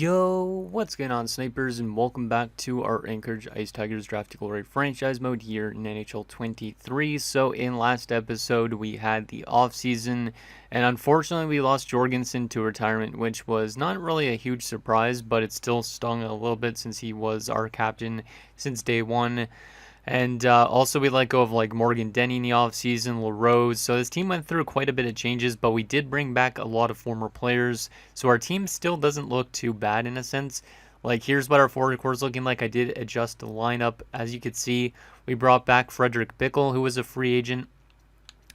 Yo, what's going on, snipers, and welcome back to our Anchorage Ice Tigers Draft Glory franchise mode here in NHL 23. So in last episode, we had the offseason, and unfortunately we lost Jorgensen to retirement, which was not really a huge surprise, but it still stung a little bit since he was our captain since day one. And also we let go of like Morgan Denny in the offseason, LaRose. So this team went through quite a bit of changes, but we did bring back a lot of former players. So our team still doesn't look too bad in a sense. Like here's what our forward core is looking like. I did adjust the lineup. As you can see, we brought back Frederick Bickle, who was a free agent.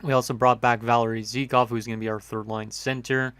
We also brought back Valery Zykov, who's going to be our third line center.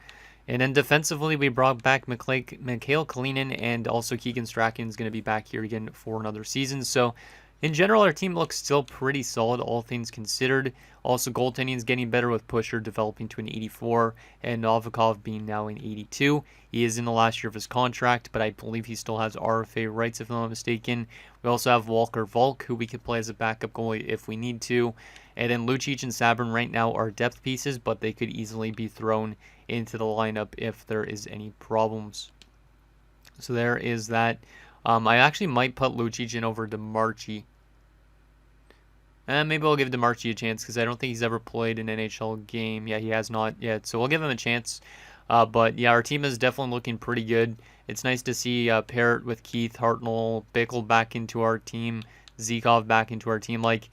And then defensively, we brought back Mikhail Kalinin, and also Keegan Strachan is going to be back here again for another season. So in general, our team looks still pretty solid, all things considered. Also, goaltending is getting better with Pusher developing to an 84 and Novikov being now an 82. He is in the last year of his contract, but I believe he still has RFA rights, if I'm not mistaken. We also have Walker Volk, who we could play as a backup goalie if we need to. And then Lucic and Sabrin right now are depth pieces, but they could easily be thrown into the lineup if there is any problems. So there is that. I actually might put Lucic in over DeMarchi. And maybe I'll give DeMarchi a chance because I don't think he's ever played an NHL game. Yeah, he has not yet. So we'll give him a chance. But yeah, our team is definitely looking pretty good. It's nice to see Parrott with Keith, Hartnell, Bickle back into our team, Zykov back into our team. Like,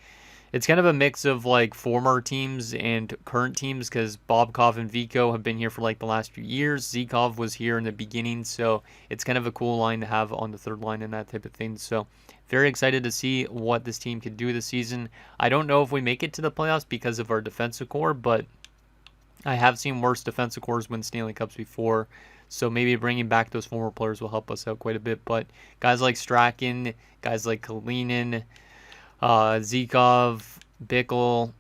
it's kind of a mix of like former teams and current teams because Bobkov and Vico have been here for like the last few years. Zykov was here in the beginning, so it's kind of a cool line to have on the third line and that type of thing. So very excited to see what this team can do this season. I don't know if we make it to the playoffs because of our defensive core, but I have seen worse defensive cores win Stanley Cups before. So maybe bringing back those former players will help us out quite a bit. But guys like Strachan, guys like Kalinin, Zykov, Bickle,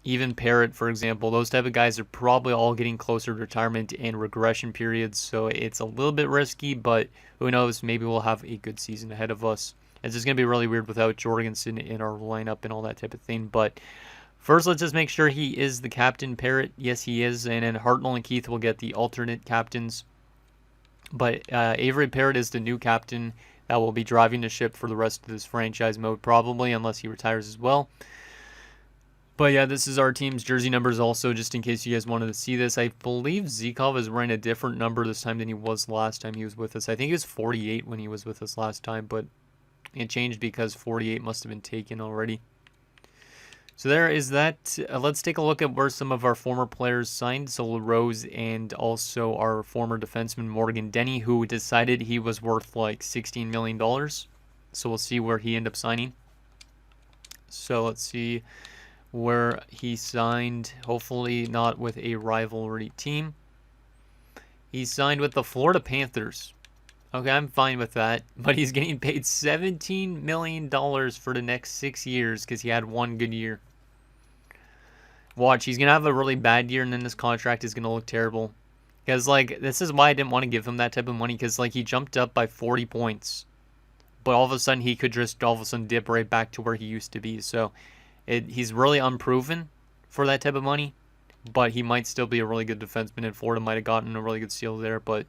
even Parrott, for example, those type of guys are probably all getting closer to retirement and regression periods, so it's a little bit risky, but who knows, maybe we'll have a good season ahead of us. It's just going to be really weird without Jorgensen in our lineup and all that type of thing, but first let's just make sure he is the captain. Parrott, yes he is, and then Hartnell and Keith will get the alternate captains, but Avery Parrott is the new captain that will be driving the ship for the rest of this franchise mode, probably, unless he retires as well. But yeah, this is our team's jersey numbers also, just in case you guys wanted to see this. I believe Zykov is wearing a different number this time than he was last time he was with us. I think he was 48 when he was with us last time, but it changed because 48 must have been taken already. So there is that. Let's take a look at where some of our former players signed. So LaRose and also our former defenseman Morgan Denny, who decided he was worth like $16 million. So we'll see where he ended up signing. So let's see where he signed. Hopefully not with a rivalry team. He signed with the Florida Panthers. Okay, I'm fine with that. But he's getting paid $17 million for the next 6 years because he had one good year. Watch, he's going to have a really bad year and then this contract is going to look terrible. Because, like, this is why I didn't want to give him that type of money. Because, like, he jumped up by 40 points. But all of a sudden, he could just all of a sudden dip right back to where he used to be. So, he's really unproven for that type of money. But he might still be a really good defenseman. And Florida might have gotten a really good steal there. But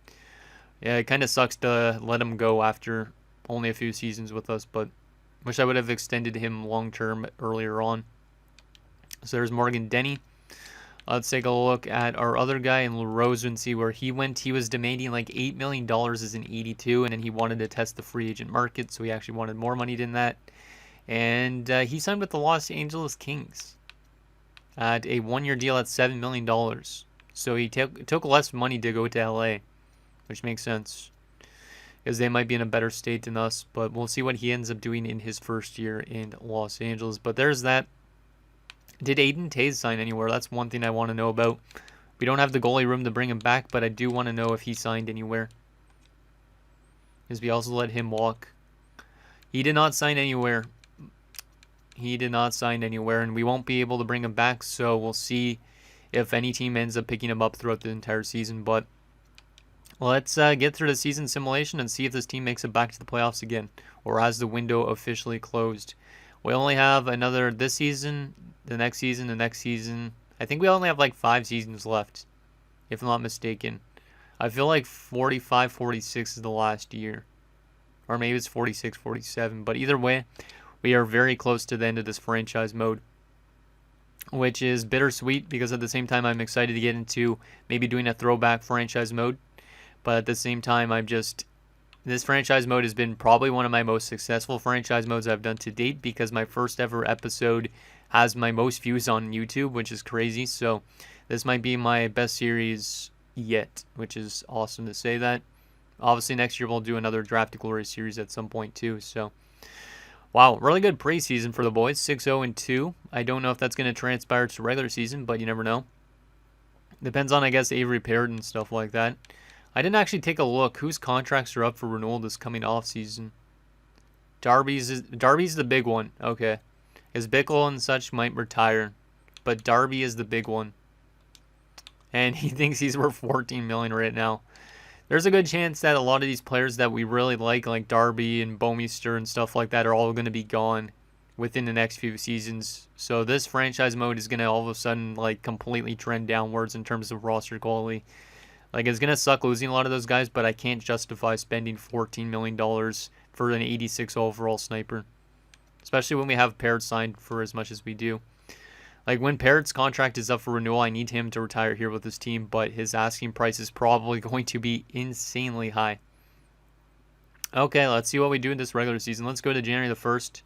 yeah, it kind of sucks to let him go after only a few seasons with us, but wish I would have extended him long-term earlier on. So there's Morgan Denny. Let's take a look at our other guy in LaRose and see where he went. He was demanding like $8 million as an 82, and then he wanted to test the free agent market, so he actually wanted more money than that. And he signed with the Los Angeles Kings at a one-year deal at $7 million. So he took less money to go to LA. Which makes sense, because they might be in a better state than us, but we'll see what he ends up doing in his first year in Los Angeles. But there's that. Did Aiden Taze sign anywhere? That's one thing I want to know about. We don't have the goalie room to bring him back, but I do want to know if he signed anywhere, because we also let him walk. He did not sign anywhere. He did not sign anywhere, and we won't be able to bring him back, so we'll see if any team ends up picking him up throughout the entire season, but let's get through the season simulation and see if this team makes it back to the playoffs again, or has the window officially closed. We only have another this season, the next season, the next season. I think we only have like 5 seasons left, if I'm not mistaken. I feel like 45, 46 is the last year. Or maybe it's 46, 47. But either way, we are very close to the end of this franchise mode, which is bittersweet because at the same time I'm excited to get into maybe doing a throwback franchise mode. But at the same time, this franchise mode has been probably one of my most successful franchise modes I've done to date because my first ever episode has my most views on YouTube, which is crazy. So this might be my best series yet, which is awesome to say that. Obviously, next year we'll do another Draft to Glory series at some point too. So, wow, really good preseason for the boys, 6-0-2. I don't know if that's going to transpire to regular season, but you never know. Depends on, I guess, Avery Parrott and stuff like that. I didn't actually take a look whose contracts are up for renewal this coming off season. Darby's the big one. Okay, as Bickle and such might retire, but Darby is the big one, and he thinks he's worth $14 million right now. There's a good chance that a lot of these players that we really like Darby and Bouwmeester and stuff like that, are all going to be gone within the next few seasons. So this franchise mode is going to all of a sudden like completely trend downwards in terms of roster quality. Like, it's going to suck losing a lot of those guys, but I can't justify spending $14 million for an 86 overall sniper, especially when we have Parrott signed for as much as we do. Like, when Parrott's contract is up for renewal, I need him to retire here with his team, but his asking price is probably going to be insanely high. Okay, let's see what we do in this regular season. Let's go to January the 1st,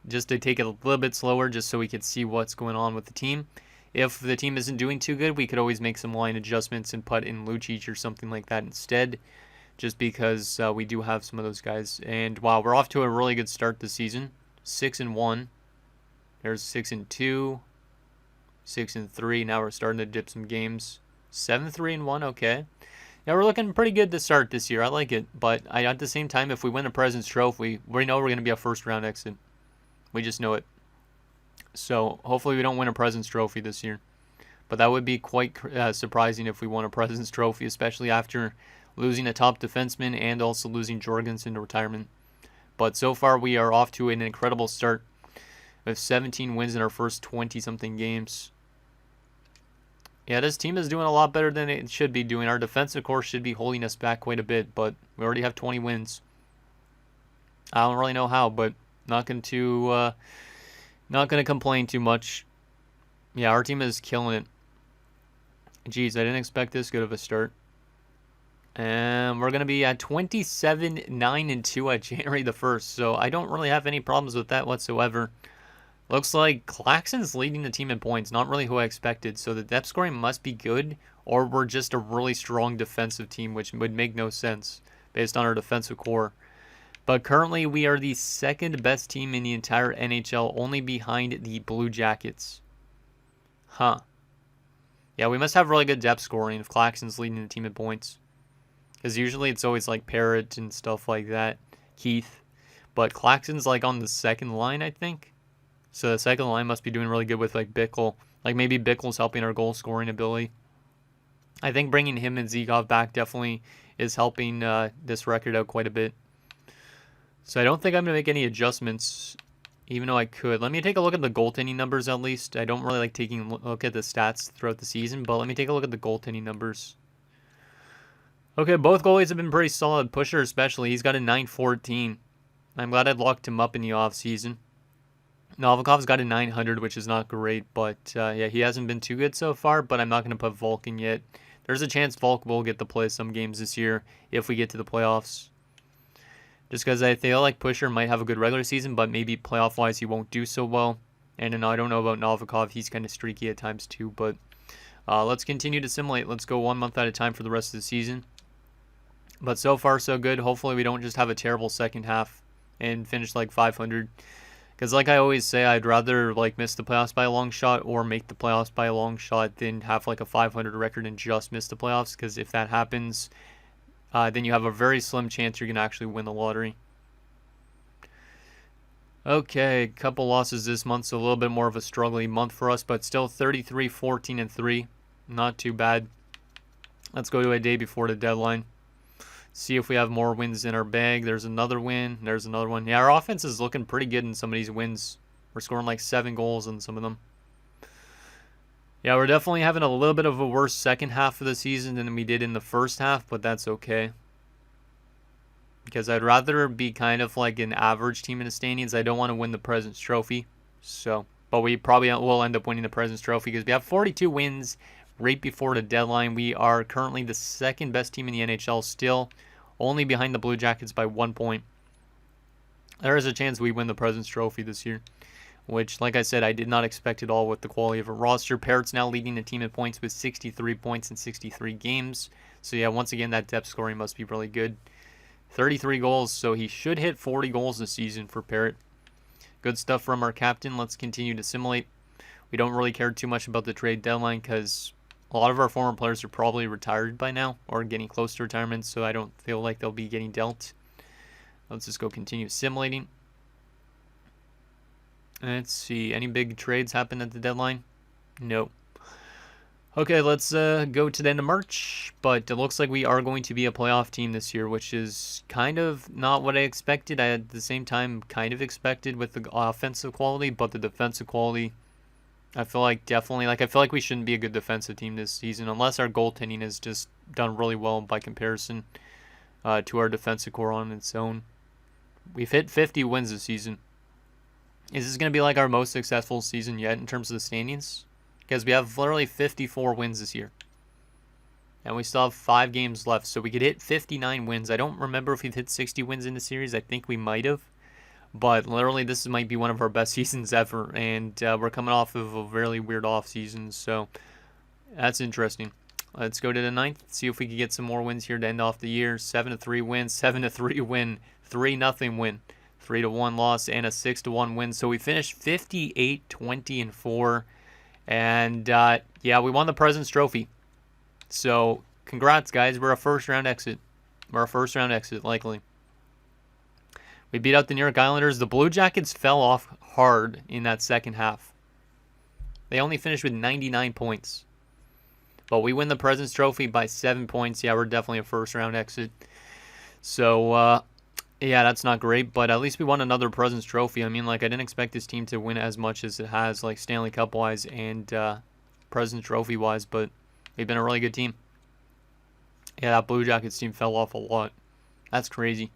just to take it a little bit slower, just so we can see what's going on with the team. If the team isn't doing too good, we could always make some line adjustments and put in Lucic or something like that instead, just because we do have some of those guys. And wow, we're off to a really good start this season. 6-1. There's 6-2. 6-3. Now we're starting to dip some games. 7-3-1. Okay. Yeah, we're looking pretty good to start this year. I like it. But at the same time, if we win a President's Trophy, we know we're going to be a first round exit. We just know it. So hopefully we don't win a President's Trophy this year. But that would be quite surprising if we won a President's Trophy, especially after losing a top defenseman and also losing Jorgensen to retirement. But so far we are off to an incredible start with 17 wins in our first 20-something games. Yeah, this team is doing a lot better than it should be doing. Our defensive core should be holding us back quite a bit, but we already have 20 wins. I don't really know how, but not going to complain too much. Yeah, our team is killing it. Jeez, I didn't expect this good of a start. And we're going to be at 27-9-2 at January the 1st, so I don't really have any problems with that whatsoever. Looks like Claxton's leading the team in points, not really who I expected, so the depth scoring must be good, or we're just a really strong defensive team, which would make no sense based on our defensive core. But currently, we are the second best team in the entire NHL, only behind the Blue Jackets. Huh. Yeah, we must have really good depth scoring if Claxton's leading the team in points. Because usually it's always like Parrott and stuff like that, Keith. But Claxton's like on the second line, I think. So the second line must be doing really good with like Bickle. Like maybe Bickle's helping our goal scoring ability. I think bringing him and Zikov back definitely is helping this record out quite a bit. So I don't think I'm going to make any adjustments, even though I could. Let me take a look at the goaltending numbers at least. I don't really like taking a look at the stats throughout the season, but let me take a look at the goaltending numbers. Okay, both goalies have been pretty solid. Pusher especially, he's got a 914. I'm glad I locked him up in the offseason. Novikov's got a 900, which is not great, but yeah, he hasn't been too good so far, but I'm not going to put Volk in yet. There's a chance Volk will get to play some games this year if we get to the playoffs. Just because I feel like Pusher might have a good regular season, but maybe playoff-wise he won't do so well. And then I don't know about Novikov. He's kind of streaky at times too, but let's continue to simulate. Let's go 1 month at a time for the rest of the season. But so far, so good. Hopefully we don't just have a terrible second half and finish like 500. Because like I always say, I'd rather like miss the playoffs by a long shot or make the playoffs by a long shot than have like a 500 record and just miss the playoffs. Because if that happens, then you have a very slim chance you're going to actually win the lottery. Okay, a couple losses this month, so a little bit more of a struggling month for us, but still 33, 14, and 3. Not too bad. Let's go to a day before the deadline. See if we have more wins in our bag. There's another win. There's another one. Yeah, our offense is looking pretty good in some of these wins. We're scoring like 7 goals in some of them. Yeah, we're definitely having a little bit of a worse second half of the season than we did in the first half, but that's okay. Because I'd rather be kind of like an average team in the standings. I don't want to win the President's Trophy. So, but we probably will end up winning the President's Trophy because we have 42 wins right before the deadline. We are currently the second best team in the NHL still, only behind the Blue Jackets by 1 point. There is a chance we win the President's Trophy this year, which, like I said, I did not expect at all with the quality of a roster. Parrott's now leading the team in points with 63 points in 63 games. So, yeah, once again, that depth scoring must be really good. 33 goals, so he should hit 40 goals this season for Parrott. Good stuff from our captain. Let's continue to simulate. We don't really care too much about the trade deadline because a lot of our former players are probably retired by now or getting close to retirement, so I don't feel like they'll be getting dealt. Let's just go continue simulating. Let's see. Any big trades happen at the deadline? No. Okay, let's go to the end of March, but it looks like we are going to be a playoff team this year, which is kind of not what I expected. I at the same time kind of expected with the offensive quality, but the defensive quality, I feel like definitely, I feel like we shouldn't be a good defensive team this season unless our goaltending has just done really well by comparison to our defensive core on its own. We've hit 50 wins this season. Is this going to be like our most successful season yet in terms of the standings? Because we have literally 54 wins this year. And we still have 5 games left, so we could hit 59 wins. I don't remember if we've hit 60 wins in the series. I think we might have. But literally, this might be one of our best seasons ever. And we're coming off of a really weird off season, so that's interesting. Let's go to the 9th, see if we can get some more wins here to end off the year. 7-3 win, 7-3 win, 3-0 win, 3-1 loss, and a 6-1 win. So we finished 58, 20-4. And, yeah, we won the President's Trophy. So, congrats, guys. We're a first-round exit. Likely. We beat out the New York Islanders. The Blue Jackets fell off hard in that second half. They only finished with 99 points. But we win the President's Trophy by 7 points. Yeah, we're definitely a first-round exit. So, yeah, that's not great, but at least we won another President's Trophy. I mean, I didn't expect this team to win as much as it has, Stanley Cup-wise and President's Trophy-wise, but they've been a really good team. Yeah, that Blue Jackets team fell off a lot. That's crazy.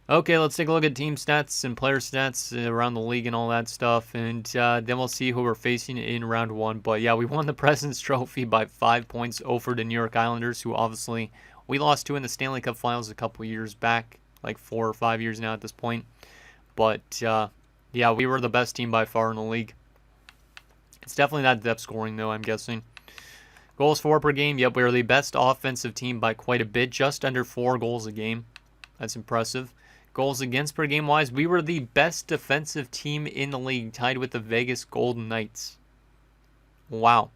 Okay, let's take a look at team stats and player stats around the league and all that stuff, and then we'll see who we're facing in round 1. But, yeah, we won the President's Trophy by 5 points over the New York Islanders, who obviously we lost to in the Stanley Cup Finals a couple years back. 4 or 5 years now at this point. But, yeah, we were the best team by far in the league. It's definitely not depth scoring, though, I'm guessing. Goals for per game, yep, we were the best offensive team by quite a bit, just under 4 goals a game. That's impressive. Goals against per game-wise, we were the best defensive team in the league, tied with the Vegas Golden Knights. Wow.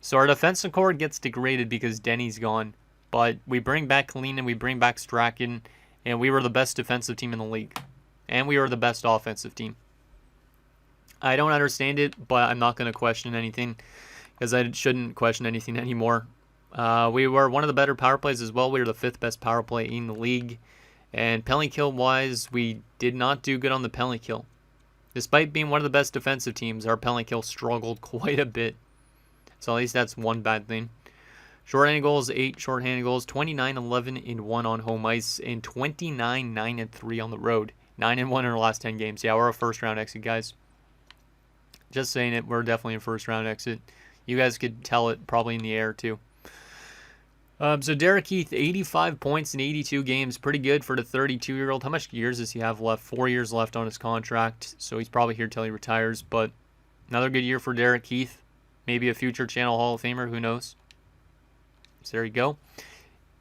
So our defensive core gets degraded because Denny's gone. But we bring back Kalin and we bring back Strachan. And we were the best defensive team in the league. And we were the best offensive team. I don't understand it, but I'm not going to question anything. Because I shouldn't question anything anymore. We were one of the better power plays as well. We were the 5th best power play in the league. And penalty kill-wise, we did not do good on the penalty kill. Despite being one of the best defensive teams, our penalty kill struggled quite a bit. So at least that's one bad thing. Shorthanded goals, 8 shorthanded goals, 29-11-1 on home ice, and 29-9-3 on the road. 9-1 in our last 10 games. Yeah, we're a first-round exit, guys. Just saying it, we're definitely a first-round exit. You guys could tell it probably in the air, too. So Derek Keith, 85 points in 82 games. Pretty good for the 32-year-old. How much years does he have left? 4 years left on his contract, so he's probably here till he retires. But another good year for Derek Keith. Maybe a future Channel Hall of Famer, who knows? So there you go.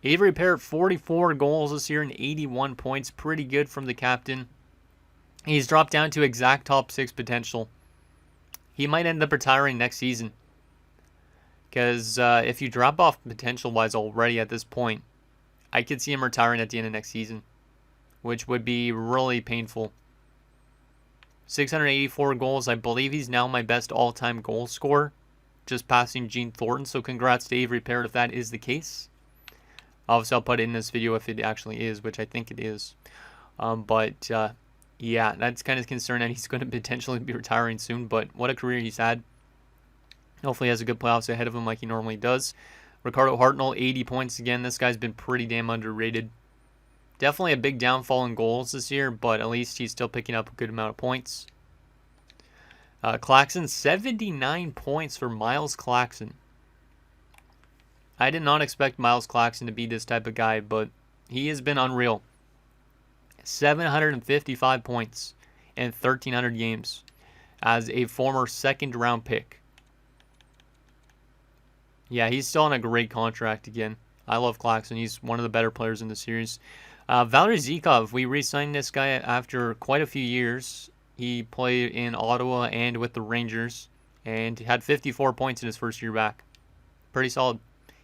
Avery Parrott, 44 goals this year and 81 points. Pretty good from the captain. He's dropped down to exact top 6 potential. He might end up retiring next season. Because if you drop off potential-wise already at this point, I could see him retiring at the end of next season. Which would be really painful. 684 goals. I believe he's now my best all-time goal scorer. Just passing Gene Thornton, so congrats to Avery Parrott if that is the case. Obviously, I'll put it in this video if it actually is, which I think it is. Yeah, that's kind of concerning that he's going to potentially be retiring soon, but what a career he's had. Hopefully he has a good playoffs ahead of him like he normally does. Ricardo Hartnell, 80 points again. This guy's been pretty damn underrated. Definitely a big downfall in goals this year, but at least he's still picking up a good amount of points. Claxton, 79 points for Miles Claxton. I did not expect Miles Claxton to be this type of guy, but he has been unreal. 755 points in 1,300 games as a former second-round pick. Yeah, he's still on a great contract again. I love Claxton. He's one of the better players in the series. Valery Zykov, we re-signed this guy after quite a few years. He played in Ottawa and with the Rangers and had 54 points in his first year back. Pretty solid.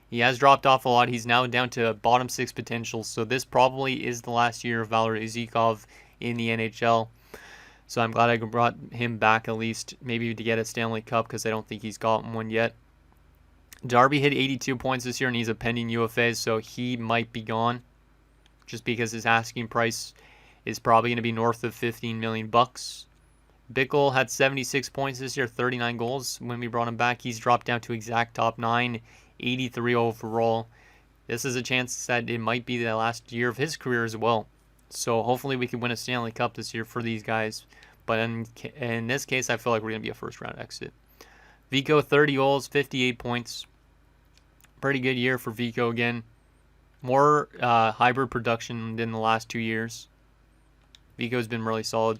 He has dropped off a lot. He's now down to bottom 6 potential, so this probably is the last year of Valery Zykov in the NHL. So I'm glad I brought him back at least, maybe to get a Stanley Cup, because I don't think he's gotten one yet. Darby hit 82 points this year, and he's a pending UFA, so he might be gone, just because his asking price is probably going to be north of $15 million. Bickle had 76 points this year, 39 goals when we brought him back. He's dropped down to exact top 9, 83 overall. This is a chance that it might be the last year of his career as well. So hopefully we can win a Stanley Cup this year for these guys. But in this case, I feel like we're going to be a first-round exit. Vico, 30 goals, 58 points. Pretty good year for Vico again. More hybrid production than the last 2 years. Vico's been really solid.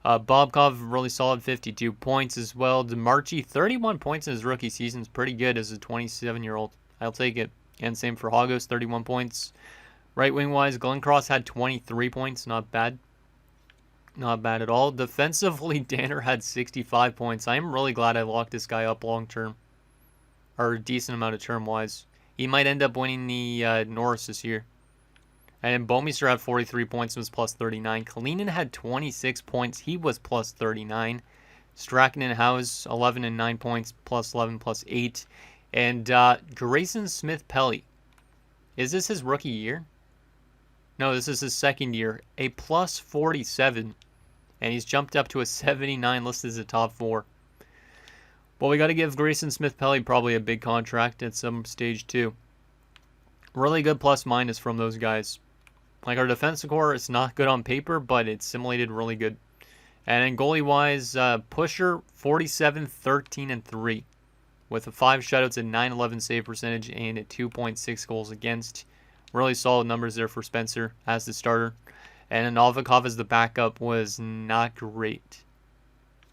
Bobkov, really solid, 52 points as well. DeMarchi, 31 points in his rookie season is pretty good as a 27-year-old. I'll take it. And same for Hagos, 31 points. Right wing-wise, Glenncross had 23 points. Not bad. Not bad at all. Defensively, Danner had 65 points. I am really glad I locked this guy up long-term. Or a decent amount of term-wise. He might end up winning the Norris this year. And Bouwmeester had 43 points and was plus 39. Kalinin had 26 points. He was plus 39. Strachan and House, 11 and 9 points, plus 11, plus 8. And Grayson Smith-Pelly. Is this his rookie year? No, this is his second year. A plus 47. And he's jumped up to a 79, listed as a top 4. Well, we got to give Grayson Smith-Pelly probably a big contract at some stage too. Really good plus-minus from those guys. Like our defense score, it's not good on paper, but it's simulated really good. And then goalie-wise, Pusher, 47, 13, and 3. With a 5 shutouts, a 9-11 save percentage, and a 2.6 goals against. Really solid numbers there for Spencer as the starter. And Novikov as the backup was not great.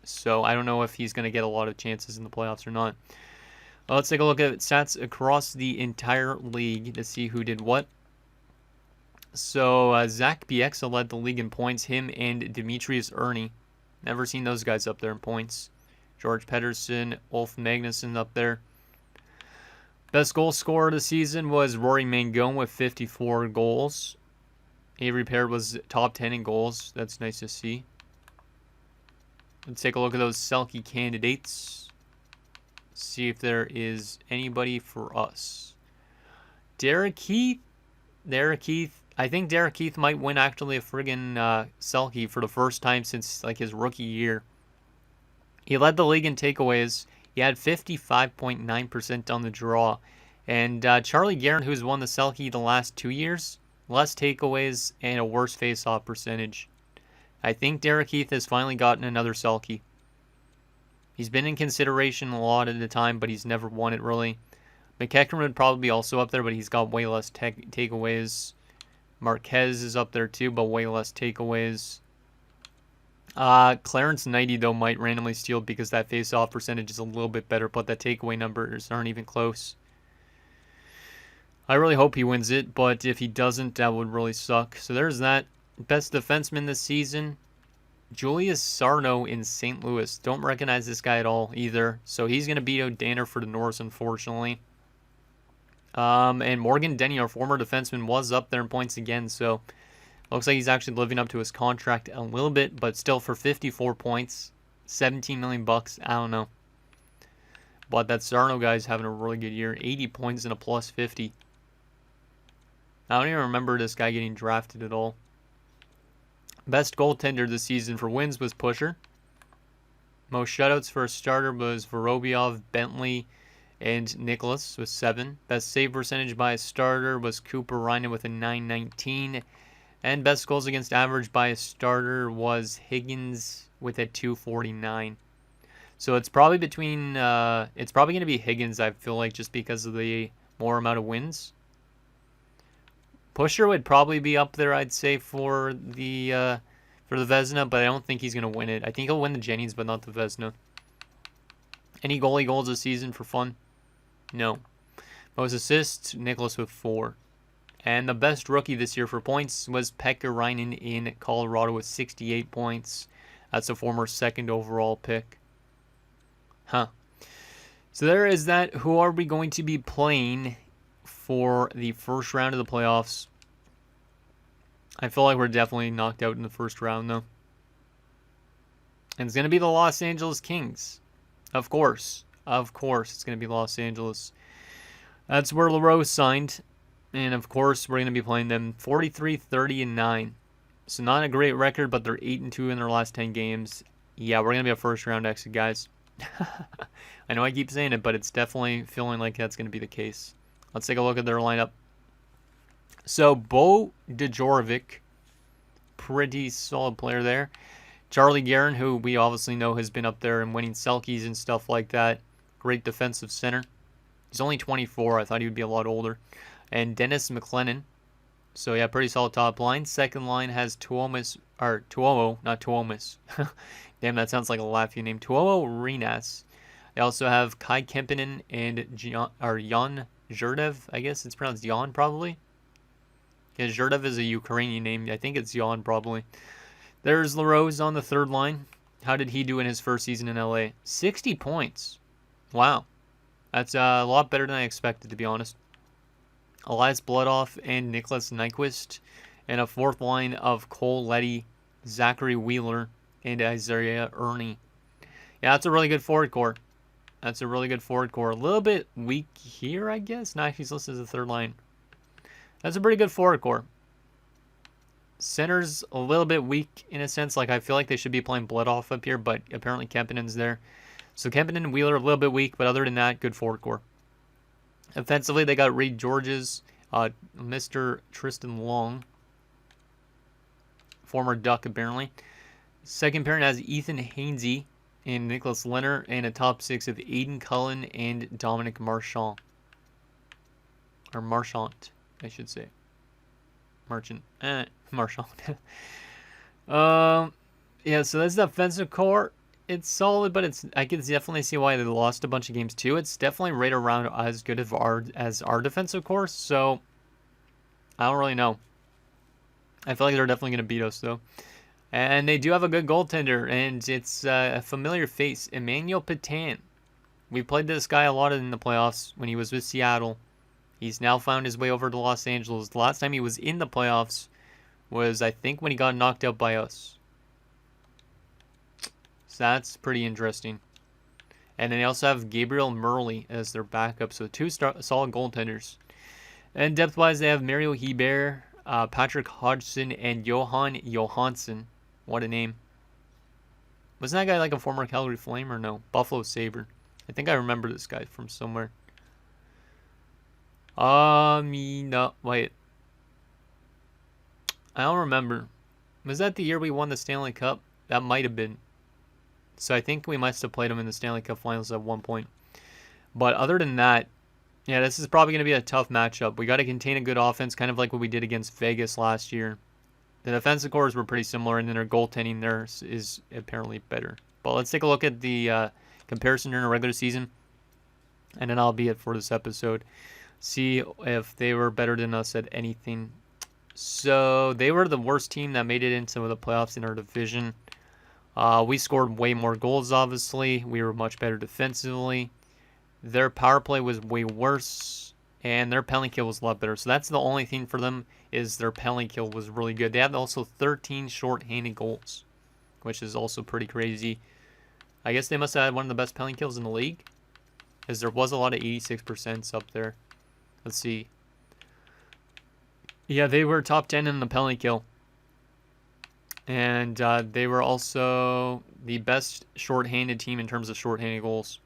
So I don't know if he's going to get a lot of chances in the playoffs or not. Let's take a look at stats across the entire league to see who did what. So Zach Bieksa led the league in points. Him and Demetrius Ernie. Never seen those guys up there in points. George Pedersen, Ulf Magnuson up there. Best goal scorer of the season was Rory Mangone with 54 goals. Avery Pear was top 10 in goals. That's nice to see. Let's take a look at those Selke candidates. See if there is anybody for us. Derek Keith. I think Derek Keith might win actually a friggin' Selke for the first time since like his rookie year. He led the league in takeaways. He had 55.9% on the draw. And Charlie Guerin, who's won the Selke the last 2 years, less takeaways and a worse face-off percentage. I think Derek Keith has finally gotten another Selke. He's been in consideration a lot at the time, but he's never won it really. McEachran would probably be also up there, but he's got way less takeaways. Marquez is up there too, but way less takeaways. Clarence Knighty, though, might randomly steal because that face-off percentage is a little bit better, but the takeaway numbers aren't even close. I really hope he wins it, but if he doesn't, that would really suck. So there's that. Best defenseman this season, Julius Sarno in St. Louis. Don't recognize this guy at all either. So he's going to beat out Danner for the Norris, unfortunately. And Morgan Denny, our former defenseman, was up there in points again. So looks like he's actually living up to his contract a little bit, but still for 54 points, $17 million, I don't know. But that Sarno guy's having a really good year. 80 points and a plus 50. I don't even remember this guy getting drafted at all. Best goaltender this season for wins was Pusher. Most shutouts for a starter was Vorobyov, Bentley, and Nicholas with 7. Best save percentage by a starter was Cooper Reinen with a 919. And best goals against average by a starter was Higgins with a 249. So it's probably between, it's probably going to be Higgins, I feel like, just because of the more amount of wins. Pusher would probably be up there, I'd say, for the Vezina, but I don't think he's going to win it. I think he'll win the Jennings, but not the Vezina. Any goalie goals this season for fun? No. Most assists, Nicholas with 4. And the best rookie this year for points was Pekka Rinne in Colorado with 68 points. That's a former 2nd overall pick. Huh. So there is that. Who are we going to be playing for the first round of the playoffs? I feel like we're definitely knocked out in the first round, though. And it's going to be the Los Angeles Kings. Of course. Of course, it's going to be Los Angeles. That's where LaRose signed. And, of course, we're going to be playing them 43, 30, and 9. So not a great record, but they're 8-2 in their last 10 games. Yeah, we're going to be a first-round exit, guys. I know I keep saying it, but it's definitely feeling like that's going to be the case. Let's take a look at their lineup. So, Bo Djordjevic, pretty solid player there. Charlie Guerin, who we obviously know has been up there and winning Selkies and stuff like that. Great defensive center. He's only 24. I thought he would be a lot older. And Dennis McLennan. So, yeah, pretty solid top line. Second line has Tuomo, not Tuomas. Damn, that sounds like a Latvian name. Tuomo Rinas. They also have Kai Kempinen and Jan Zherdev. I guess it's pronounced Jan, probably. Yeah, Zherdev is a Ukrainian name. I think it's Jan, probably. There's LaRose on the third line. How did he do in his first season in LA? 60 points. Wow. That's a lot better than I expected, to be honest. Elias Bloodoff and Nicholas Nyquist. And a fourth line of Cole Leddy, Zachary Wheeler, and Isaiah Ernie. Yeah, that's a really good forward core. That's a really good forward core. A little bit weak here, I guess. Nah, he's listed as the third line. That's a pretty good forward core. Center's a little bit weak in a sense. Like, I feel like they should be playing Bloodoff up here, but apparently Kempinen's there. So Kempinen and Wheeler a little bit weak, but other than that, good forward core. Offensively, they got Reed Georges, Mr. Tristan Long, former Duck apparently. Second pairing has Ethan Hainsey and Nicholas Leonard, and a top 6 of Aiden Cullen and Dominic Marchand. Or Marchant, I should say. Marchand. Marchand. Yeah, so that's the offensive core. It's solid, but I can definitely see why they lost a bunch of games too. It's definitely right around as good as our defensive core, so I don't really know. I feel like they're definitely going to beat us, though. And they do have a good goaltender, and it's a familiar face, Emmanuel Petan. We played this guy a lot in the playoffs when he was with Seattle. He's now found his way over to Los Angeles. The last time he was in the playoffs was, I think, when he got knocked out by us. So that's pretty interesting. And then they also have Gabriel Murley as their backup. So two solid goaltenders. And depth-wise, they have Mario Hebert, Patrick Hodgson, and Johan Johansson. What a name. Wasn't that guy like a former Calgary Flame or no? Buffalo Sabre. I think I remember this guy from somewhere. No, wait. I don't remember. Was that the year we won the Stanley Cup? That might have been. So I think we must have played him in the Stanley Cup Finals at one point. But other than that, yeah, this is probably going to be a tough matchup. We got to contain a good offense, kind of like what we did against Vegas last year. The defensive cores were pretty similar, and then their goaltending there is apparently better. But let's take a look at the comparison during the regular season, and then I'll be it for this episode. See if they were better than us at anything. So they were the worst team that made it into the playoffs in our division. We scored way more goals, obviously. We were much better defensively. Their power play was way worse, and their penalty kill was a lot better. So that's the only thing for them, is their penalty kill was really good. They had also 13 short-handed goals, which is also pretty crazy. I guess they must have had one of the best penalty kills in the league, because there was a lot of 86% up there. Let's see. Yeah, they were top 10 in the penalty kill. And they were also the best shorthanded team in terms of shorthanded goals.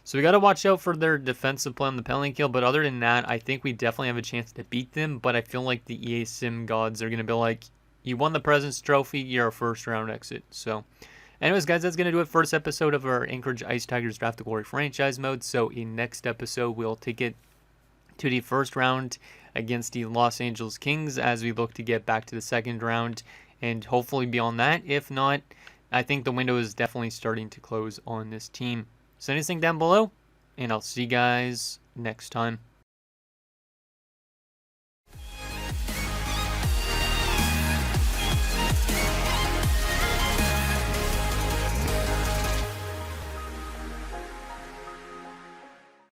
So we got to watch out for their defensive play on the penalty kill. But other than that, I think we definitely have a chance to beat them. But I feel like the EA Sim gods are going to be like, you won the President's Trophy, you're a first round exit. So anyways, guys, that's going to do it for this episode of our Anchorage Ice Tigers Draft to Glory franchise mode. So in next episode, we'll take it to the first round against the Los Angeles Kings as we look to get back to the second round and hopefully beyond that. If not, I think the window is definitely starting to close on this team. Send anything down below, and I'll see you guys next time.